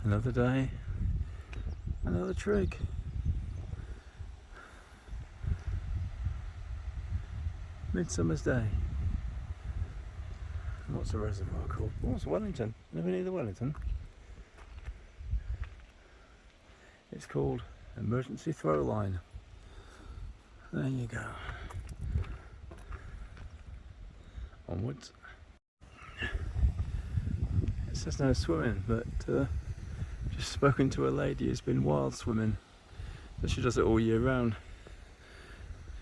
Another day, another trig. Midsummer's Day. And what's the reservoir called? Oh, it's Wellington. Never knew the Wellington. It's called Emergency Throw Line. There you go. Onwards. It says no swimming, but just spoken to a lady who's been wild swimming. So she does it all year round.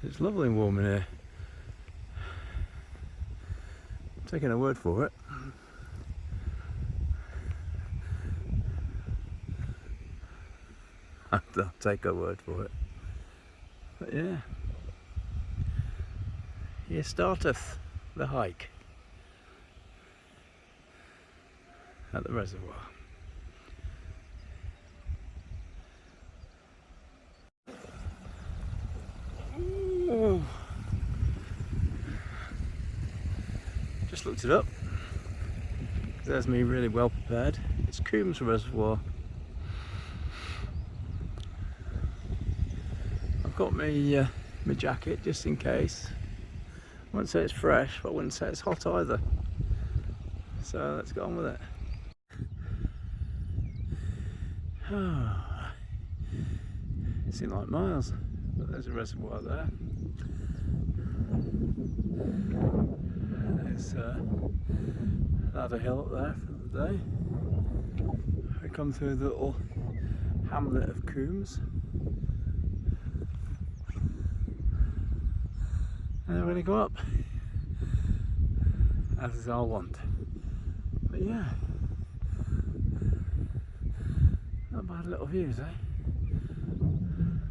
It's lovely and warm in here. I'm taking her word for it. I'll take her word for it. But yeah. Here starteth the hike at the reservoir. Oh. Just looked it up. There's me really well prepared. It's Coombs Reservoir. I've got my jacket just in case. I wouldn't say it's fresh, but I wouldn't say it's hot either. So let's get on with it. Oh, it seemed like miles, but there's a reservoir there. There's another hill up there for the day. We come through the little hamlet of Coombs. And then we're going to go up, as is our want. But yeah, not bad little views, eh?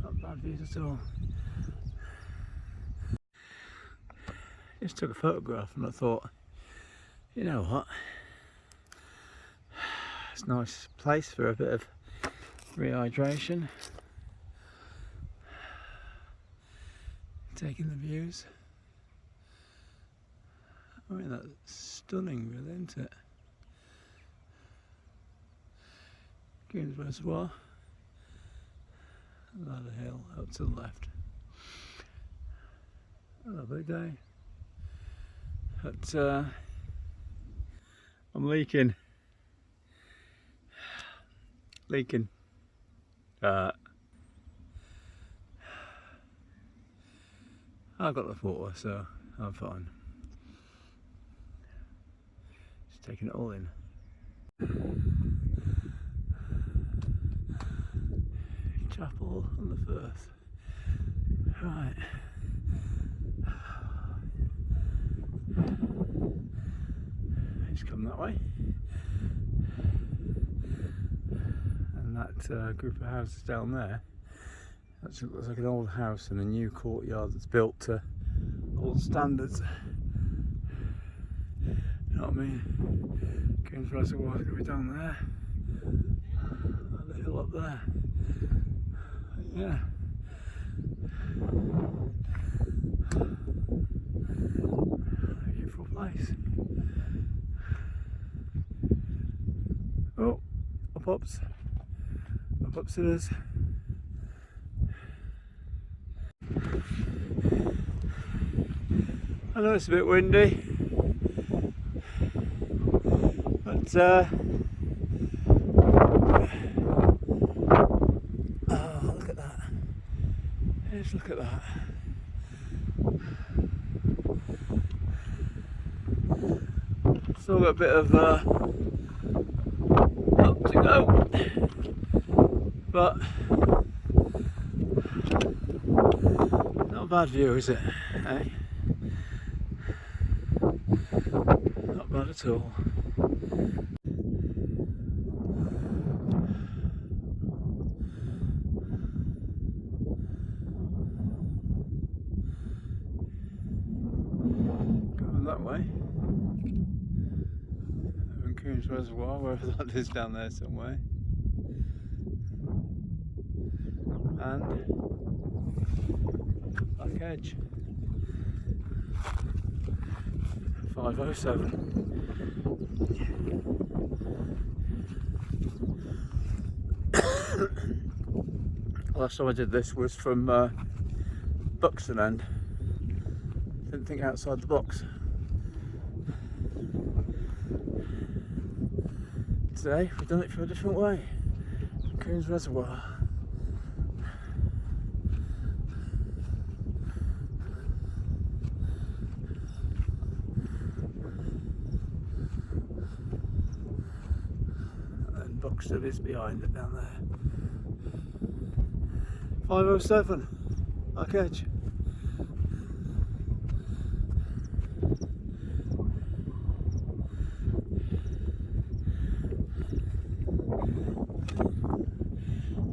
Not bad views at all. Just took a photograph and I thought, you know what? It's a nice place for a bit of rehydration. Taking the views. I mean, that's stunning, really, isn't it? Coombs Reservoir. Another hill up to the left. A lovely day. But I'm leaking. I've got the water, so I'm fine. Just taking it all in. Chapel on the Firth. Right. Just come that way. And that group of houses down there, that looks like an old house and a new courtyard that's built to old standards. You know what I mean? Coombs Reservoir is going to be down there. And the hill up there. But yeah. Beautiful place. Oh, up ups. Up ups it is. I know it's a bit windy, but oh, look at that. Just look at that. Still got a bit of up to go, but not a bad view, is it? Eh? Not bad at all. Going that way. Over Coombs Reservoir, wherever that is down there somewhere. And Black Edge. 507. Last time I did this was from Buxton End. Didn't think outside the box. Today we've done it for a different way. Coons Reservoir. And Buxton is behind it down there. 507, Black Edge.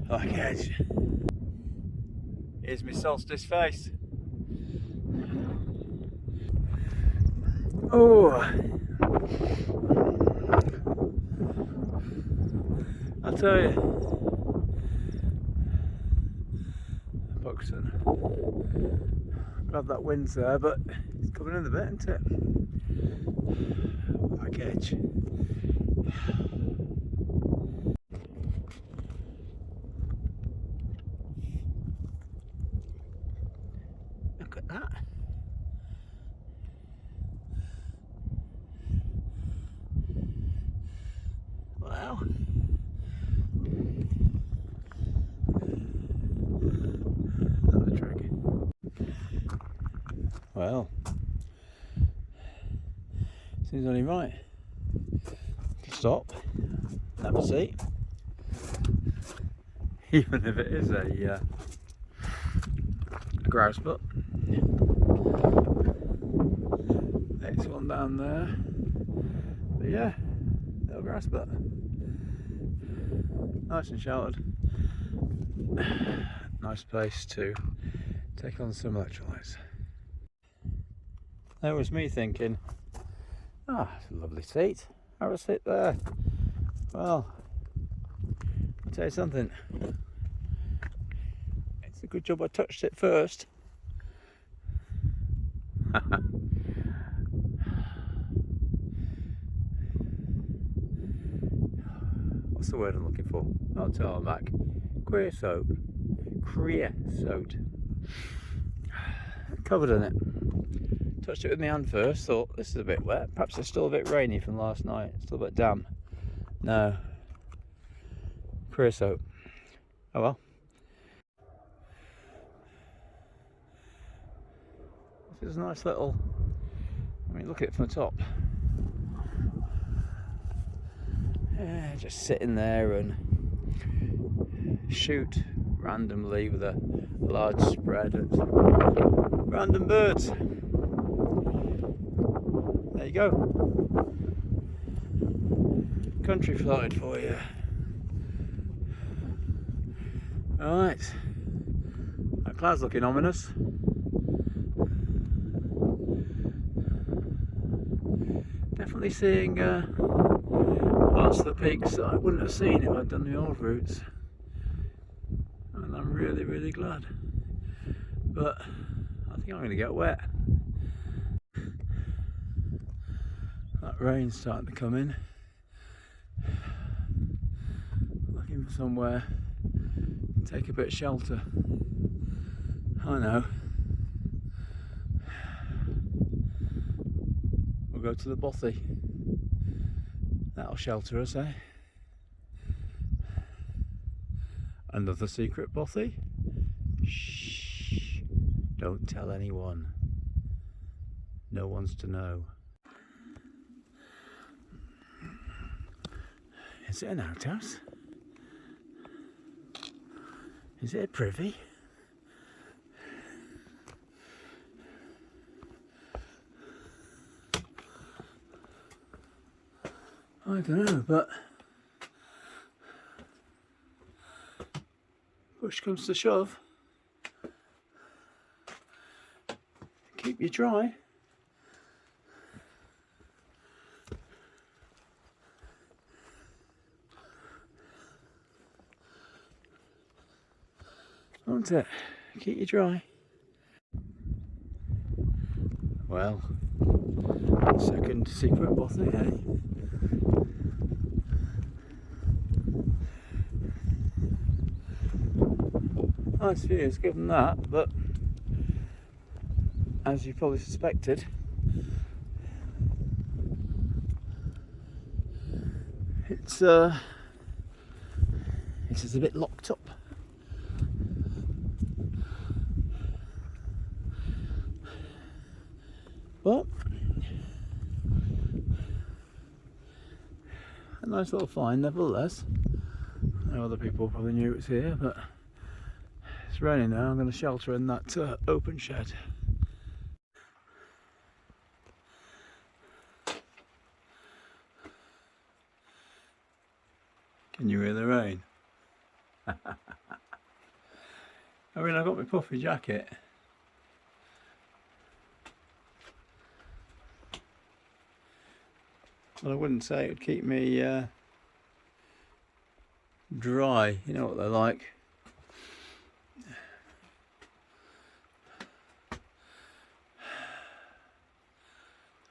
Black Edge. Here's my solstice face. Oh, I'll tell you, Buxton. Glad that wind's there, but it's coming in a bit, isn't it? Black Edge. Look at that. Wow. Another trig. Well, seems only right to stop, have a seat, even if it is a grouse butt. Next one down there, but yeah, little grass butt, nice and sheltered. Nice place to take on some electrolytes. That was me thinking, it's a lovely seat, have a sit there. Well, I'll tell you something, it's a good job I touched it first. What's the word I'm looking for? Not tarmac, creosote. Creosote. Covered in it. Touched it with my hand first, thought this is a bit wet, perhaps it's still a bit rainy from last night, still a bit damp. No. Creosote. Oh well. This is a nice little, I mean, look at it from the top. Yeah, just sitting there and shoot randomly with a large spread at random birds. There you go. Countryside for you. Alright. That cloud's looking ominous. Definitely seeing parts of the peaks that I wouldn't have seen if I'd done the old routes. And I'm really, really glad. But I think I'm going to get wet. That rain's starting to come in. Looking for somewhere to take a bit of shelter. I know. We'll go to the bothy. That'll shelter us, eh? Another secret bothy? Shh. Don't tell anyone. No one's to know. Is it an outhouse? Is it a privy? I don't know, but push comes to shove, keep you dry. Won't it? Keep you dry. Well, second secret bothy, eh? Nice views given that, but as you probably suspected, it's is a bit locked up. But a nice little find nevertheless. I know other people probably knew it was here, but it's raining now. I'm going to shelter in that open shed. Can you hear the rain? I mean, I've got my puffy jacket. Well, I wouldn't say it would keep me dry. You know what they're like. The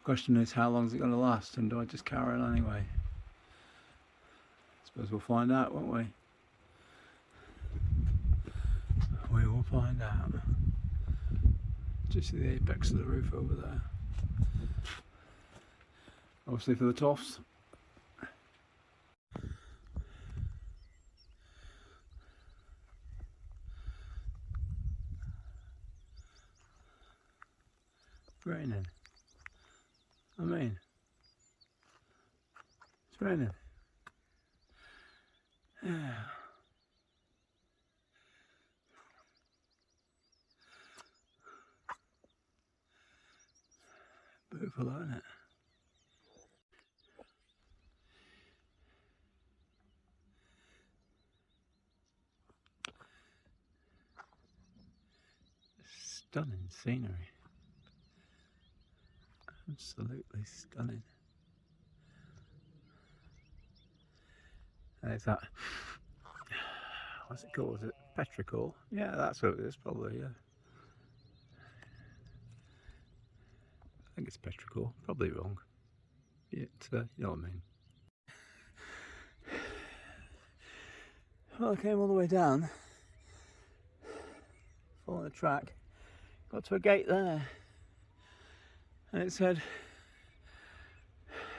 question is, how long is it going to last, and do I just carry on anyway? I suppose we'll find out, won't we? We will find out. Just see the apex of the roof over there. Obviously for the toffs. Raining. I mean, it's raining. Yeah. Beautiful, isn't it? Stunning scenery. Absolutely stunning. There's that. What's it called? Is it petrichor? Yeah, that's what it is, probably, yeah. I think it's petrichor, probably wrong. Yeah, you know what I mean. Well, I came all the way down, following the track, got to a gate there, and it said,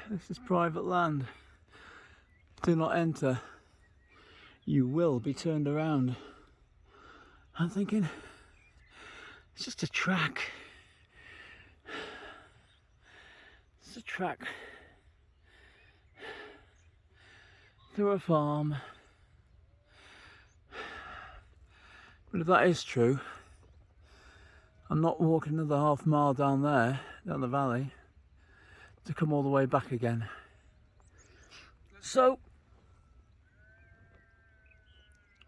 "This is private land. Do not enter. You will be turned around." I'm thinking, it's just a track. It's a track through a farm. But if that is true, I'm not walking another half mile down there, down the valley, to come all the way back again. So,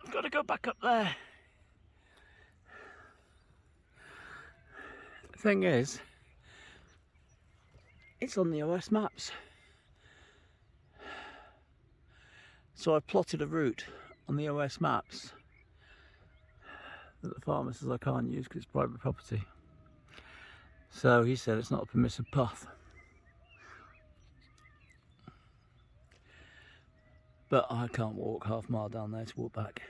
I've got to go back up there. The thing is, it's on the OS maps. So I plotted a route on the OS maps that the farmer says I can't use because it's private property. So he said it's not a permissible path. But I can't walk half a mile down there to walk back.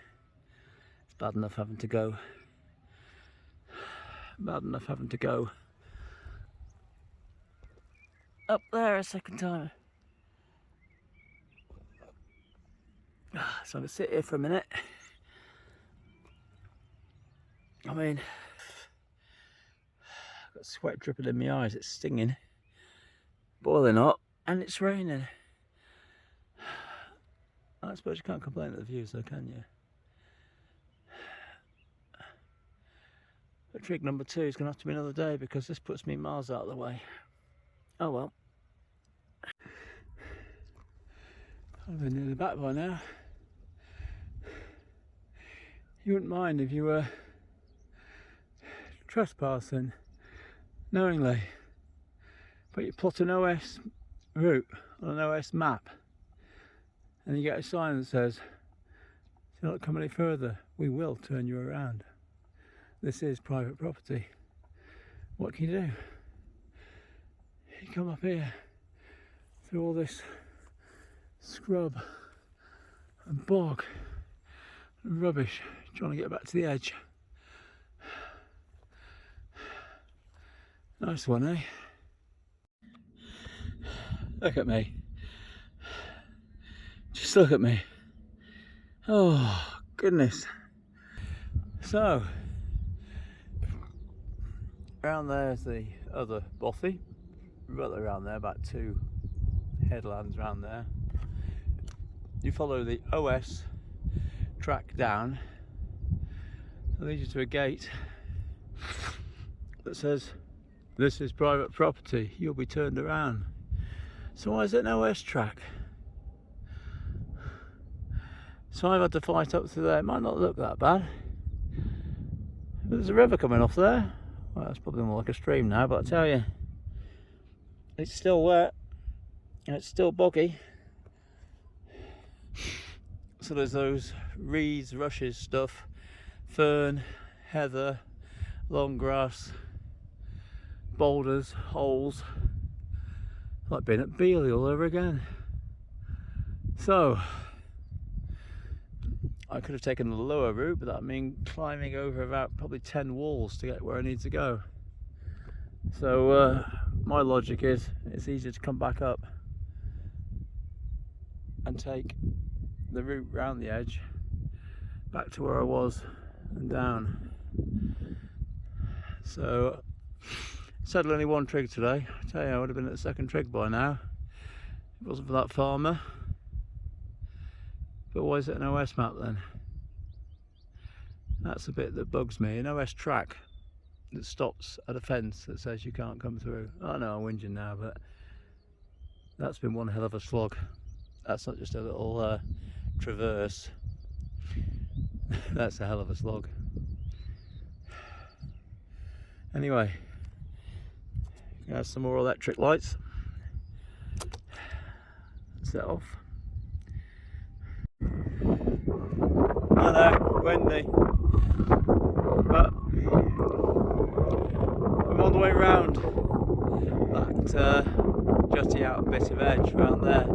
It's bad enough having to go. Bad enough having to go up there a second time. So I'm going to sit here for a minute. I mean, I've got sweat dripping in my eyes, it's stinging, boiling hot, and it's raining. I suppose you can't complain at the views though, can you? But trig number 2 is going to have to be another day because this puts me miles out of the way. Oh well. I've been nearly back by now. You wouldn't mind if you were trespassing knowingly, but you plot an OS route on an OS map and you get a sign that says, "Do not come any further, we will turn you around. This is private property." What can you do? You come up here through all this scrub and bog and rubbish, trying to get back to the edge. Nice one, eh? Look at me. Just look at me. Oh, goodness. So, around there's the other bothy. Right around there, about 2 headlands around there. You follow the OS track down. It leads you to a gate that says, "This is private property, you'll be turned around." So why is it an OS track? So I've had to fight up through there. It might not look that bad. But there's a river coming off there. Well, that's probably more like a stream now, but I tell you, it's still wet and it's still boggy. So there's those reeds, rushes stuff, fern, heather, long grass, boulders, holes. Like being at Beeley all over again. So I could have taken the lower route, but that means climbing over about probably 10 walls to get where I need to go. So my logic is it's easier to come back up and take the route round the edge back to where I was and down. So sadly only 1 trig today. I tell you, I would have been at the 2nd trig by now if it wasn't for that farmer. But why is it an OS map then? That's the bit that bugs me. An OS track that stops at a fence that says you can't come through. I know I'm whinging now, but that's been one hell of a slog. That's not just a little traverse. That's a hell of a slog. Anyway, have some more electric lights. Set off. I know, windy, but I'm on the way round that jutty out bit of edge round there.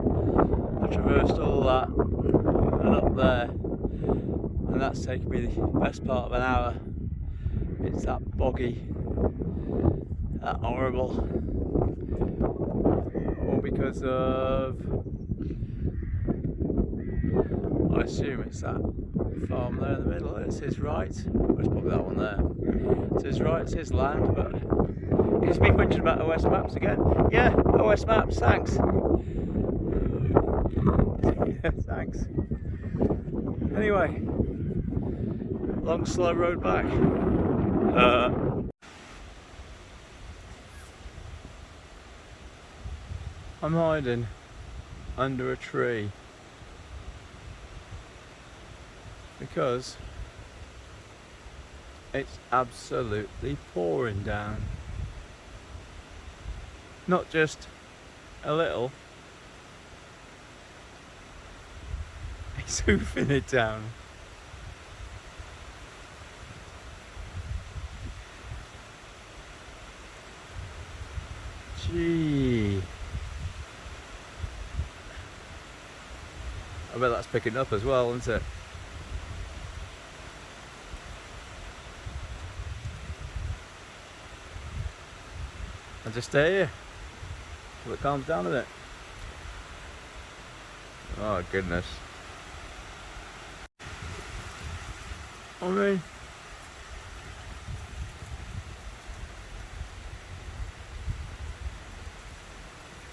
I traversed all that and up there, and that's taken me the best part of an hour. It's that boggy, that horrible, all because of, I assume it's that farm there in the middle. It's his right. Let's put that one there. It's his right, it's his land, but he's been mentioned about OS maps again. Yeah, OS maps, thanks. Thanks. Anyway, long slow road back. I'm hiding under a tree because it's absolutely pouring down. Not just a little, it's hoofing it down. Gee. I bet that's picking up as well, isn't it? I'll just stay here till it calms down a bit. Oh goodness. I mean,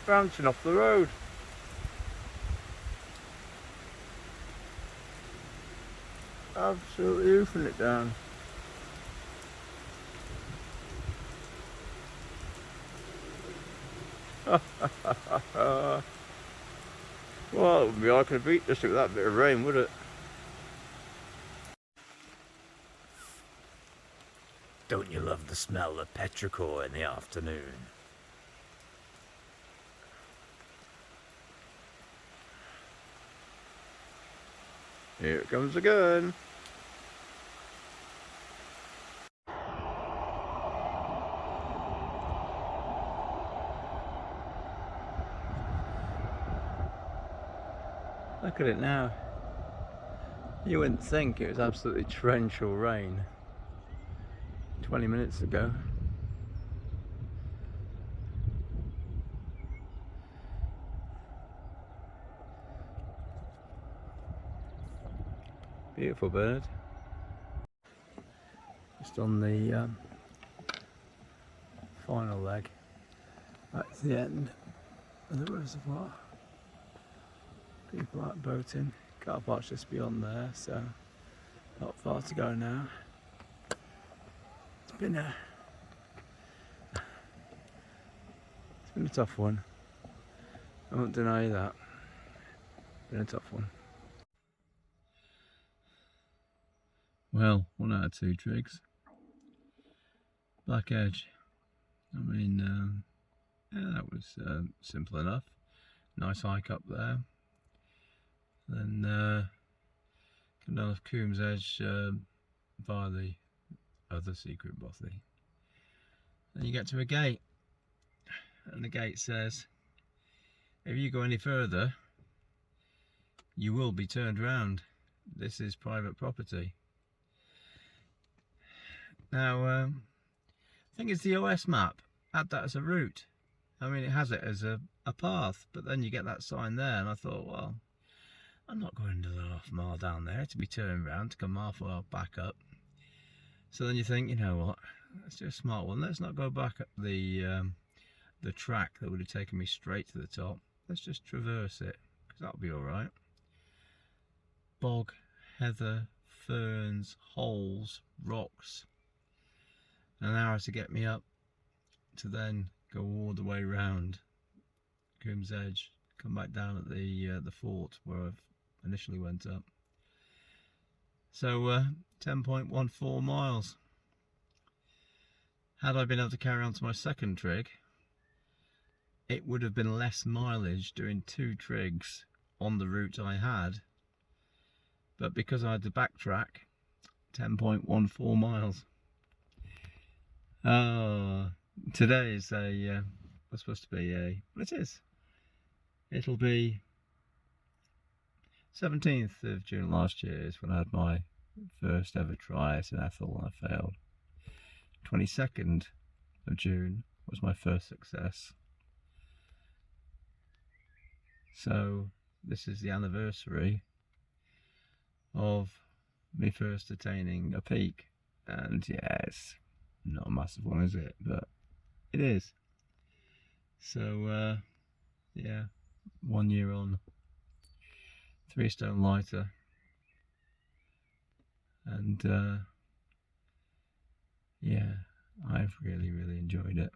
bouncing off the road. Absolutely hoofing it down. Well, it wouldn't be like a beat just with that bit of rain, would it? Don't you love the smell of petrichor in the afternoon? Here it comes again. Look at it now. You wouldn't think it was absolutely torrential rain 20 minutes ago. Beautiful bird. Just on the final leg, back to the end of the reservoir. People out boating. Car park's just beyond there, so not far to go now. It's been a tough one. I won't deny that. It's been a tough one. Well, 1 out of 2 trigs. Black edge. I mean, yeah, that was simple enough. Nice hike up there. Then come down off Coombs Edge via the other secret bothy. Then you get to a gate, and the gate says, if you go any further, you will be turned round. This is private property. Now, I think it's the OS map had that as a route. I mean, it has it as a path, but then you get that sign there, and I thought, well, I'm not going to the half-mile down there to be turned around to come half a mile back up. So then you think, you know what, let's do a smart one. Let's not go back up the track that would have taken me straight to the top. Let's just traverse it, because that'll be all right. Bog, heather, ferns, holes, rocks. An hour to get me up to then go all the way round Coombs Edge, come back down at the fort where I've initially went up. So 10.14 miles. Had I been able to carry on to my second trig, it would have been less mileage doing 2 trigs on the route I had, but because I had to backtrack, 10.14 miles. Today is was supposed to be well, it is. It'll be 17th of June last year is when I had my first ever try at an Ethel and I failed. 22nd of June was my first success. So this is the anniversary of me first attaining a peak, and yeah, it's not a massive one, is it? But it is. So yeah, 1 year on, 3 stone lighter, and yeah, I've really enjoyed it.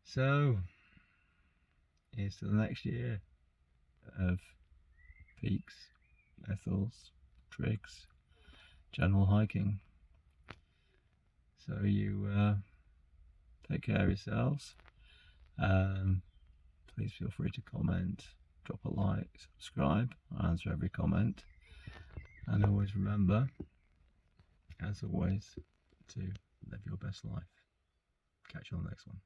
So here's to the next year of peaks, Ethels, trigs, general hiking. So you take care of yourselves. Please feel free to comment, drop a like, subscribe. I answer every comment. And always remember, as always, to live your best life. Catch you on the next one.